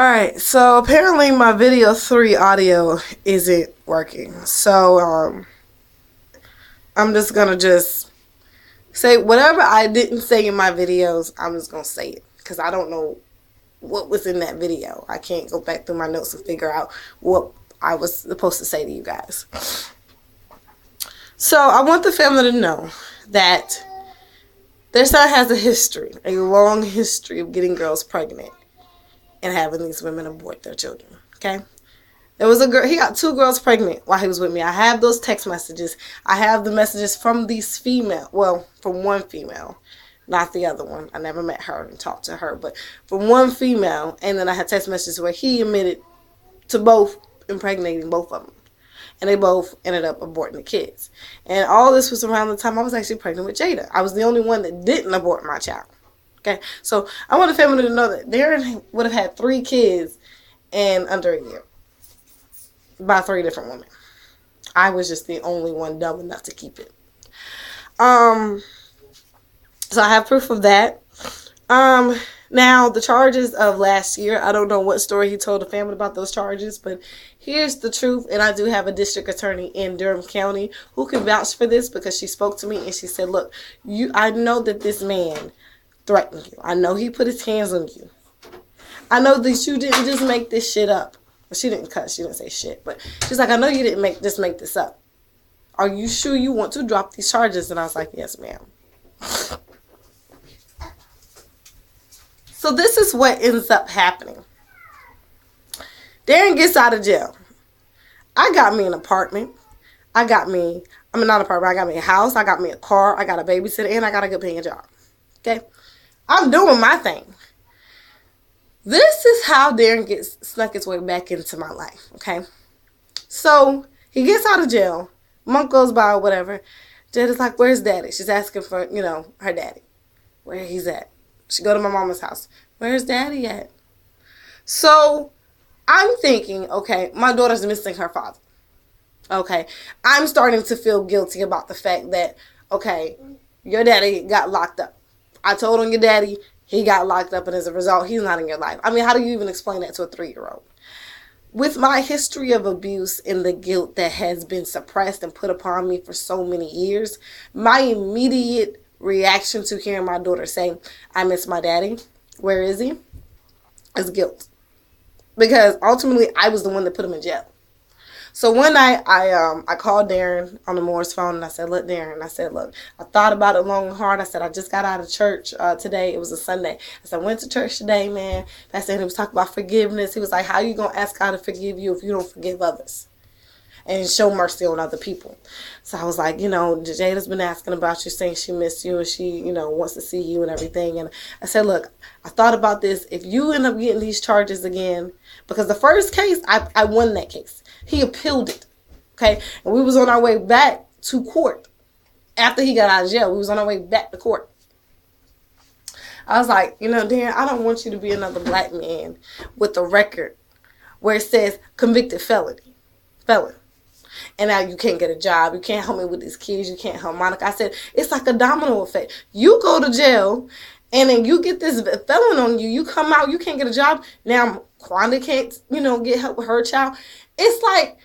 Alright, so apparently my video 3 audio isn't working. So, I'm just gonna say whatever I didn't say in my videos, I'm just gonna say it. Because I don't know what was in that video. I can't go back through my notes and figure out what I was supposed to say to you guys. So, I want the family to know that their son has a long history of getting girls pregnant and having these women abort their children. Okay? There was a girl, he got 2 girls pregnant while he was with me. I have those text messages. I have the messages from these from one female, not the other one. I never met her and talked to her, but from one female, and then I had text messages where he admitted to both impregnating both of them. And they both ended up aborting the kids. And all this was around the time I was actually pregnant with Jada. I was the only one that didn't abort my child. Okay, so I want the family to know that Darren would have had 3 kids in under a year by 3 different women. I was just the only one dumb enough to keep it. So I have proof of that. Now the charges of last year, I don't know what story he told the family about those charges, but here's the truth, and I do have a district attorney in Durham County who can vouch for this because she spoke to me and she said, look, I know that this man threatened you. I know he put his hands on you. I know that you didn't just make this shit up. Well, she didn't cuss. She didn't say shit. But she's like, I know you didn't make this up. Are you sure you want to drop these charges? And I was like, yes, ma'am. So this is what ends up happening. Darren gets out of jail. I got me an apartment. I got me a house. I got me a car. I got a babysitter. And I got a good paying job. Okay? I'm doing my thing. This is how Darren snuck his way back into my life, okay? So, he gets out of jail. A month goes by or whatever. Jada's like, where's daddy? She's asking for, her daddy. Where he's at. She go to my mama's house. Where's daddy at? So, I'm thinking, okay, my daughter's missing her father. Okay? I'm starting to feel guilty about the fact that, okay, your daddy got locked up. I told on your daddy, he got locked up, and as a result, he's not in your life. I mean, how do you even explain that to a 3-year-old? With my history of abuse and the guilt that has been suppressed and put upon me for so many years, my immediate reaction to hearing my daughter say, I miss my daddy, where is he? Is guilt. Because ultimately, I was the one that put him in jail. So one night, I called Darren on the Moore's phone, and I said, look, Darren, I thought about it long and hard. I said, I just got out of church today. It was a Sunday. I said, I went to church today, man. Pastor Henry was talking about forgiveness. He was like, how you going to ask God to forgive you if you don't forgive others and show mercy on other people? So I was like, Jada's been asking about you, saying she missed you and she, wants to see you and everything. And I said, look, I thought about this. If you end up getting these charges again, because the first case, I won that case. He appealed it, okay? And we was on our way back to court. After he got out of jail, we was on our way back to court. I was like, Darren, I don't want you to be another black man with a record where it says convicted felon. And now you can't get a job. You can't help me with these kids. You can't help Monica. I said, it's like a domino effect. You go to jail, and then you get this felon on you. You come out, you can't get a job. Now Quanda can't, get help with her child. It's like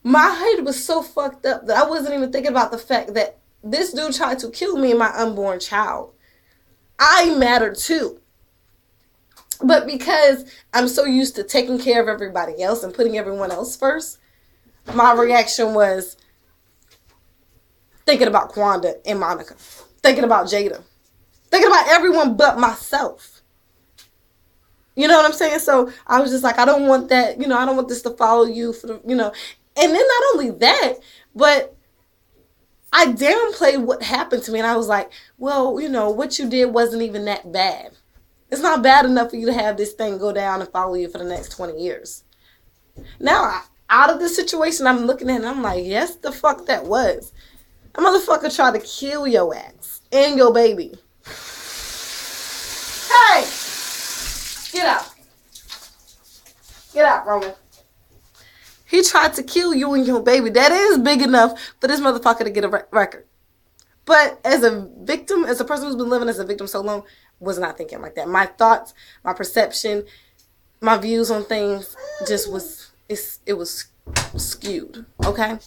my head was so fucked up that I wasn't even thinking about the fact that this dude tried to kill me and my unborn child. I matter too. But because I'm so used to taking care of everybody else and putting everyone else first, my reaction was thinking about Quanda and Monica, thinking about Jada, thinking about everyone but myself. You know what I'm saying? So I was just like, I don't want that, I don't want this to follow you for the, And then not only that, but I downplayed what happened to me. And I was like, well, what you did wasn't even that bad. It's not bad enough for you to have this thing go down and follow you for the next 20 years. Now, out of this situation, I'm looking at it and I'm like, yes, the fuck that was. A motherfucker tried to kill your ass and your baby. Hey! Get out. Get out, Roman. He tried to kill you and your baby. That is big enough for this motherfucker to get a record. But as a victim, as a person who's been living as a victim so long, was not thinking like that. My thoughts, my perception, my views on things just it was skewed. Okay,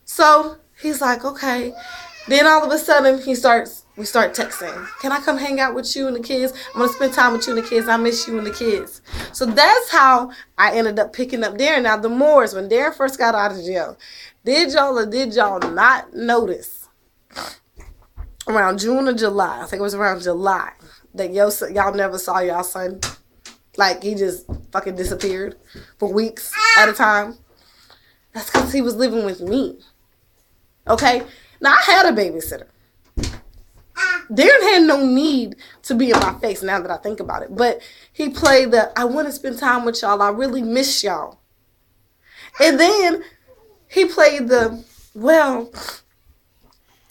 so he's like, okay. Then all of a sudden we start texting. Can I come hang out with you and the kids? I'm gonna spend time with you and the kids. I miss you and the kids. So that's how I ended up picking up Darren. Now the Moors, when Darren first got out of jail, did y'all or did y'all not notice around June or July? I think it was around July that y'all never saw y'all son. Like he just fucking disappeared for weeks at a time. That's because he was living with me. Okay? Now, I had a babysitter. Darren had no need to be in my face now that I think about it. But he played the, I want to spend time with y'all. I really miss y'all. And then he played the, well,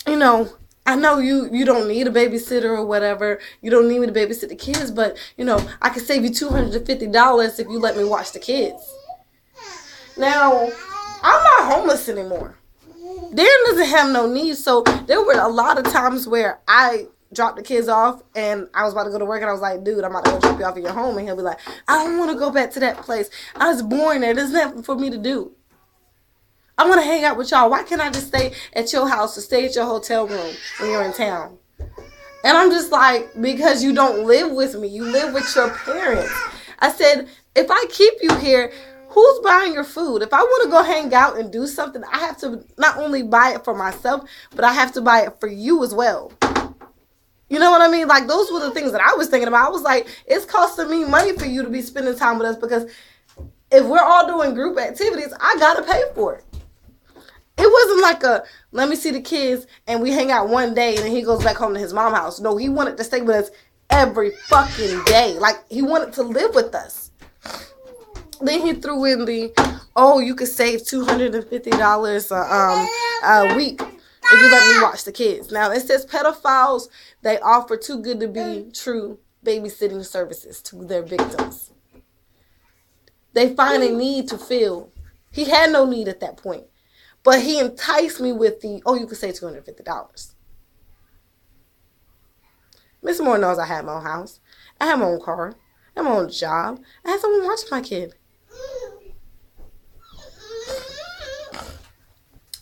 you know, I know you don't need a babysitter or whatever. You don't need me to babysit the kids. But, you know, I can save you $250 if you let me watch the kids. Now, I'm not homeless anymore. Darren doesn't have no needs, so there were a lot of times where I dropped the kids off and I was about to go to work and I was like, dude, I'm about to go drop you off at your home. And he'll be like, I don't want to go back to that place. I was born there. There's nothing for me to do. I want to hang out with y'all. Why can't I just stay at your house or stay at your hotel room when you're in town? And I'm just like, because you don't live with me. You live with your parents. I said, if I keep you here, who's buying your food? If I want to go hang out and do something, I have to not only buy it for myself, but I have to buy it for you as well. You know what I mean? Like, those were the things that I was thinking about. I was like, it's costing me money for you to be spending time with us because if we're all doing group activities, I got to pay for it. It wasn't like a, let me see the kids and we hang out one day and then he goes back home to his mom's house. No, he wanted to stay with us every fucking day. Like, he wanted to live with us. Then he threw in the, oh, you could save $250 a week if you let me watch the kids. Now, it says pedophiles, they offer too good to be true babysitting services to their victims. They find a need to fill. He had no need at that point. But he enticed me with the, oh, you could save $250. Mr. Moore knows I had my own house. I had my own car. I had my own job. I had someone watching my kid.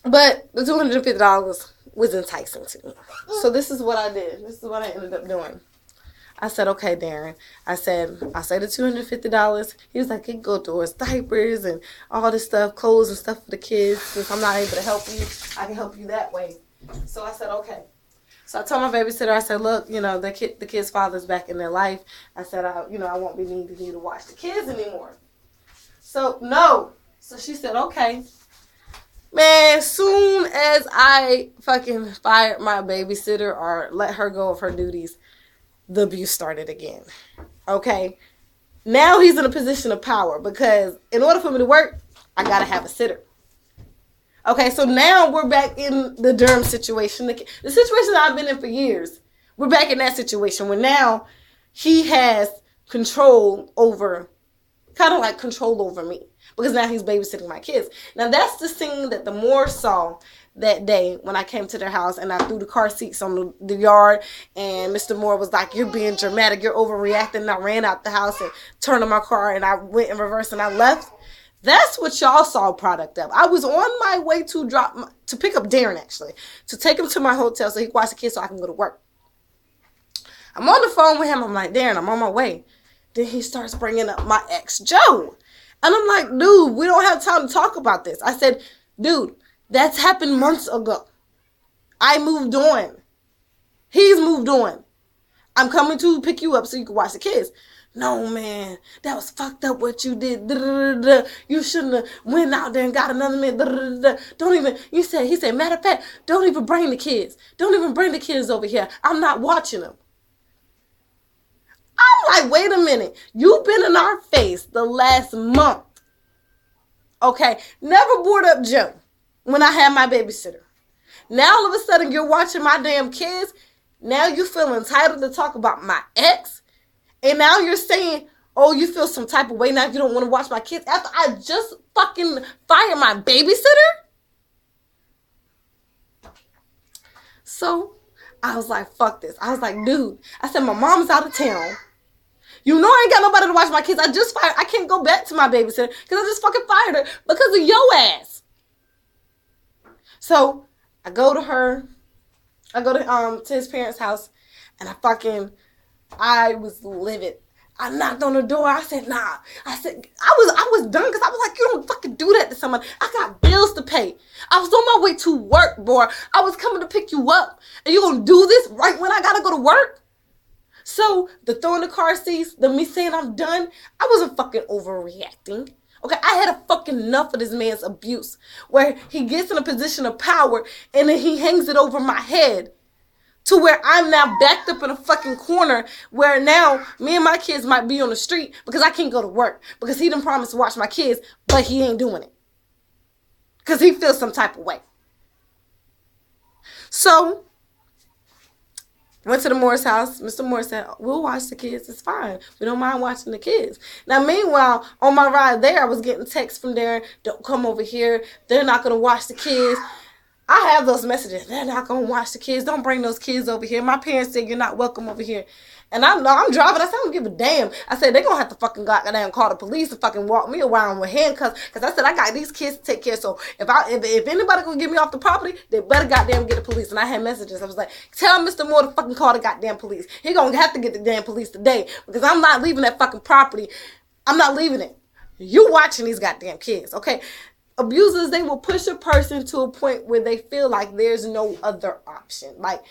But the $250 was enticing to me. So this is what I did. This is what I ended up doing. I said, okay, Darren. I said, I'll say the $250. He was like, it go towards diapers and all this stuff, clothes and stuff for the kids. Since I'm not able to help you, I can help you that way. So I said, okay. So I told my babysitter, I said, look, you know, the kid's father's back in their life. I said, I won't be needing you to watch the kids anymore. So, no. So she said, okay. Man, soon as I fucking fired my babysitter or let her go of her duties, the abuse started again. Okay? Now he's in a position of power because in order for me to work, I got to have a sitter. Okay, so now we're back in the Durham situation. The situation that I've been in for years. We're back in that situation where now he has control over, kind of like control over me. Because now he's babysitting my kids. Now that's the scene that the Moore saw that day when I came to their house and I threw the car seats on the yard and Mr. Moore was like, you're being dramatic, you're overreacting. And I ran out the house and turned on my car and I went in reverse and I left. That's what y'all saw a product of. I was on my way to pick up Darren, actually, to take him to my hotel so he can watch the kids so I can go to work. I'm on the phone with him. I'm like, Darren, I'm on my way. Then he starts bringing up my ex, Joe. And I'm like, dude, we don't have time to talk about this. I said, dude, that's happened months ago. I moved on. He's moved on. I'm coming to pick you up so you can watch the kids. No, man, that was fucked up what you did. You shouldn't have went out there and got another man. Don't even, he said, matter of fact, don't even bring the kids. Don't even bring the kids over here. I'm not watching them. I'm like, wait a minute. You've been in our face the last month. Okay, never brought up Joe when I had my babysitter. Now all of a sudden you're watching my damn kids. Now you feel entitled to talk about my ex. And now you're saying, oh, you feel some type of way now if you don't want to watch my kids after I just fucking fired my babysitter? So I was like, fuck this. I was like, dude, I said, my mom's out of town. You know I ain't got nobody to watch my kids. I can't go back to my babysitter because I just fucking fired her because of your ass. So I go to his parents' house, and I was livid. I knocked on the door. I said, nah. I was done because I was like, you don't fucking do that to someone. I got bills to pay. I was on my way to work, boy. I was coming to pick you up. And you gonna do this right when I gotta go to work? So, the throwing the car seats, the me saying I'm done, I wasn't fucking overreacting. Okay, I had a fucking enough of this man's abuse where he gets in a position of power and then he hangs it over my head to where I'm now backed up in a fucking corner where now me and my kids might be on the street because I can't go to work because he done promised to watch my kids, but he ain't doing it because he feels some type of way. So, went to the Morris house. Mr. Morris said, we'll watch the kids. It's fine. We don't mind watching the kids. Now, meanwhile, on my ride there, I was getting texts from there. Don't come over here. They're not going to watch the kids. I have those messages. They're not going to watch the kids. Don't bring those kids over here. My parents said you're not welcome over here. And I'm driving. I said, I don't give a damn. I said, they're going to have to fucking goddamn call the police and fucking walk me around with handcuffs. Because I said, I got these kids to take care of. So if anybody going to get me off the property, they better goddamn get the police. And I had messages. I was like, tell Mr. Moore to fucking call the goddamn police. He going to have to get the damn police today. Because I'm not leaving that fucking property. I'm not leaving it. You watching these goddamn kids, okay? Abusers, they will push a person to a point where they feel like there's no other option. Like,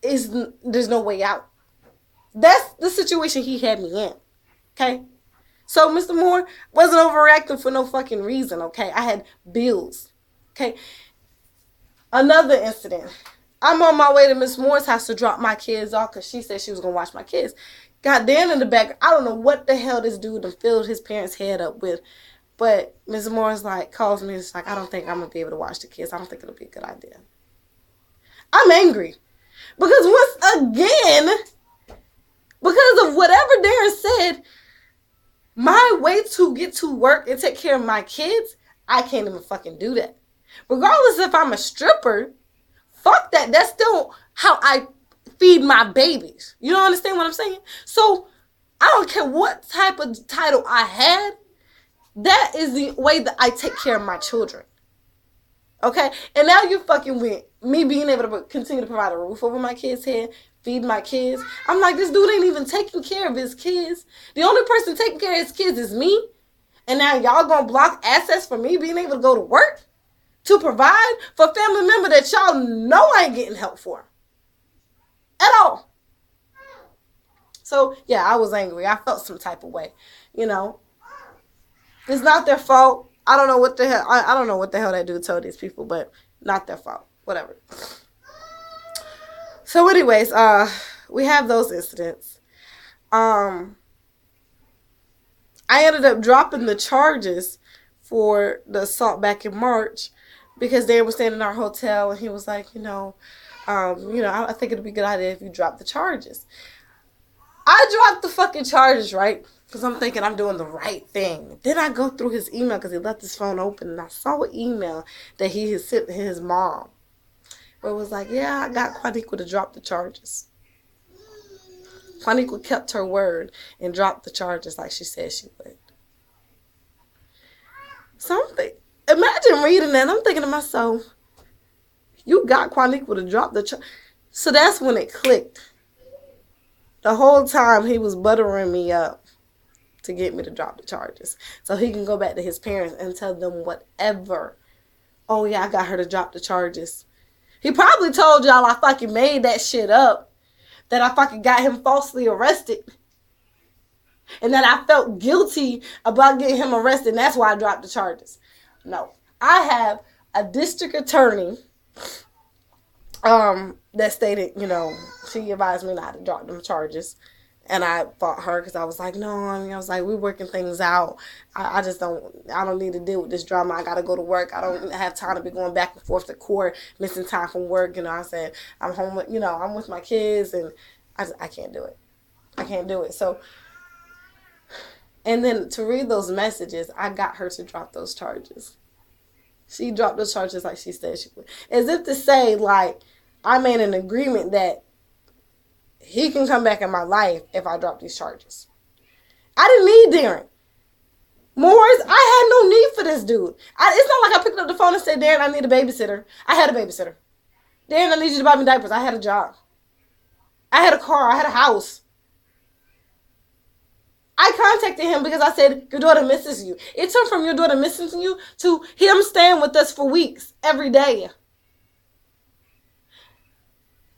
there's no way out. That's the situation he had me in, okay? So, Mr. Moore wasn't overreacting for no fucking reason, okay? I had bills, okay? Another incident. I'm on my way to Miss Moore's house to drop my kids off because she said she was going to watch my kids. Got Dan in the back. I don't know what the hell this dude done filled his parents' head up with. But Ms. Moore's like, calls me. It's like, I don't think I'm going to be able to watch the kids. I don't think it'll be a good idea. I'm angry. Because once again, because of whatever Darren said, my way to get to work and take care of my kids, I can't even fucking do that. Regardless if I'm a stripper, fuck that. That's still how I feed my babies. You don't understand what I'm saying? So, I don't care what type of title I had. That is the way that I take care of my children. Okay? And now you fucking with me being able to continue to provide a roof over my kids' head, feed my kids. I'm like, this dude ain't even taking care of his kids. The only person taking care of his kids is me. And now y'all gonna block access for me being able to go to work to provide for a family member that y'all know I ain't getting help for. At all. So, yeah, I was angry. I felt some type of way. You know. It's not their fault. I don't know what the hell. I don't know what the hell that dude told these people, but not their fault. Whatever. So, anyways, we have those incidents. I ended up dropping the charges for the assault back in March because they were staying in our hotel, and he was like, I think it'd be a good idea if you drop the charges. I dropped the fucking charges, right? Because I'm thinking I'm doing the right thing. Then I go through his email because he left his phone open. And I saw an email that he had sent to his mom. Where it was like, yeah, I got Quaniqua to drop the charges. Quaniqua kept her word and dropped the charges like she said she would. So imagine reading that. I'm thinking to myself, you got Quaniqua to drop the charges. So that's when it clicked. The whole time he was buttering me up to get me to drop the charges so he can go back to his parents and tell them whatever. Oh, yeah, I got her to drop the charges. He probably told y'all I fucking made that shit up, that I fucking got him falsely arrested, and that I felt guilty about getting him arrested, and that's why I dropped the charges. No. I have a district attorney that stated, she advised me not to drop them charges. And I fought her because I was like, no, I was like, we're working things out. I don't need to deal with this drama. I got to go to work. I don't have time to be going back and forth to court, missing time from work. I said, I'm home with, I'm with my kids, and I can't do it. I can't do it. So, and then to read those messages, I got her to drop those charges. She dropped those charges like she said she would. As if to say, like, I made an agreement that he can come back in my life if I drop these charges. I didn't need Darren. Morris, I had no need for this dude. It's not like I picked up the phone and said, Darren, I need a babysitter. I had a babysitter. Darren, I need you to buy me diapers. I had a job. I had a car. I had a house. I contacted him because I said, your daughter misses you. It turned from your daughter missing you to him staying with us for weeks, every day.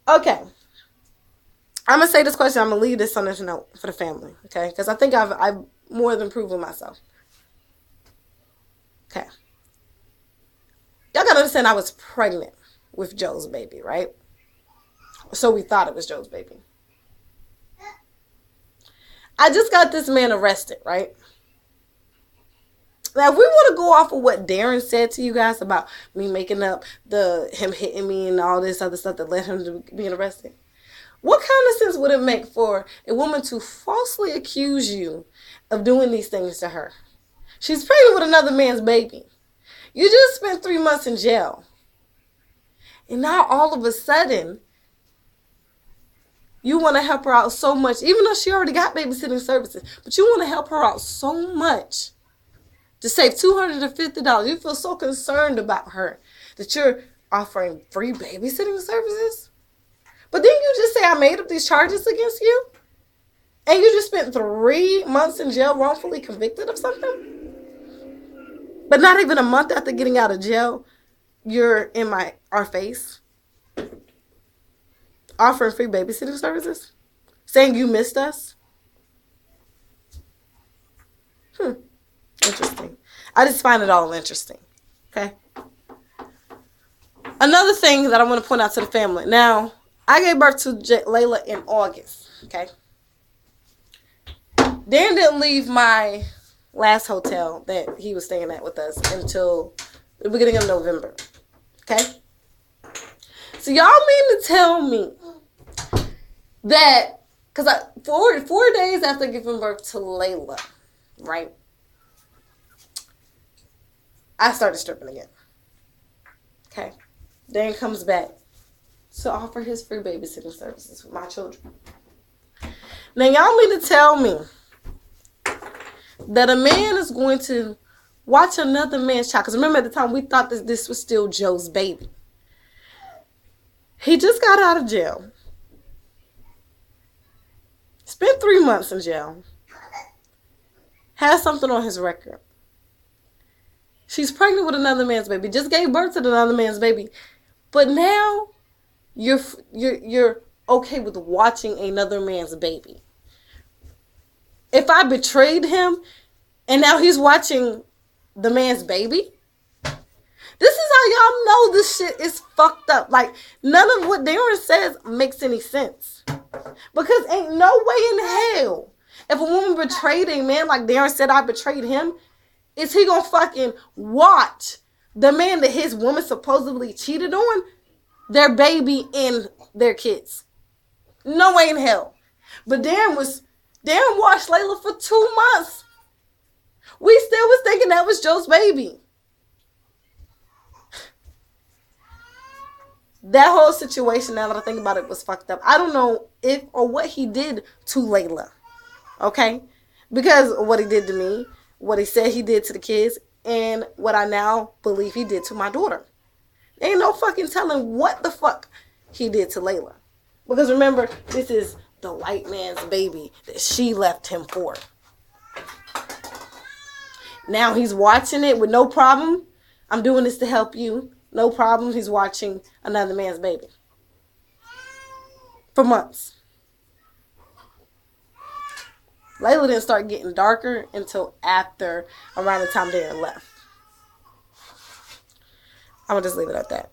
Okay. I'm going to say this question. I'm going to leave this on this note for the family. Okay? Because I think I've more than proven myself. Okay. Y'all got to understand I was pregnant with Joe's baby, right? So we thought it was Joe's baby. I just got this man arrested, right? Now, if we want to go off of what Darren said to you guys about me making up him hitting me and all this other stuff that led him to being arrested, what kind of sense would it make for a woman to falsely accuse you of doing these things to her? She's pregnant with another man's baby. You just spent 3 months in jail. And now all of a sudden, you want to help her out so much, even though she already got babysitting services, but you want to help her out so much to save $250. You feel so concerned about her that you're offering free babysitting services. But then you just say, I made up these charges against you? And you just spent 3 months in jail wrongfully convicted of something? But not even a month after getting out of jail, you're in our face offering free babysitting services? Saying you missed us? Interesting. I just find it all interesting. Okay? Another thing that I want to point out to the family. Now, I gave birth to Layla in August. Okay? Dan didn't leave my last hotel that he was staying at with us until the beginning of November. Okay? So y'all mean to tell me that, because 4 days after giving birth to Layla, right, I started stripping again. Okay? Dan comes back to offer his free babysitting services for my children. Now y'all mean to tell me that a man is going to watch another man's child? Because remember, at the time, we thought that this was still Joe's baby. He just got out of jail. Spent 3 months in jail. Has something on his record. She's pregnant with another man's baby. Just gave birth to another man's baby. But now you're okay with watching another man's baby. If I betrayed him and now he's watching the man's baby, this is how y'all know this shit is fucked up. Like, none of what Darren says makes any sense. Because ain't no way in hell, if a woman betrayed a man like Darren said I betrayed him, is he gonna fucking watch the man that his woman supposedly cheated on, their baby and their kids? No way in hell. But Darren watched Layla for 2 months. We still was thinking that was Joe's baby. That whole situation, now that I think about it, was fucked up. I don't know if or what he did to Layla. Okay? Because of what he did to me, what he said he did to the kids, and what I now believe he did to my daughter. Ain't no fucking telling what the fuck he did to Layla. Because remember, this is the white man's baby that she left him for. Now he's watching it with no problem. I'm doing this to help you. No problem. He's watching another man's baby. For months. Layla didn't start getting darker until around the time Darren left. I'm going to just leave it at that.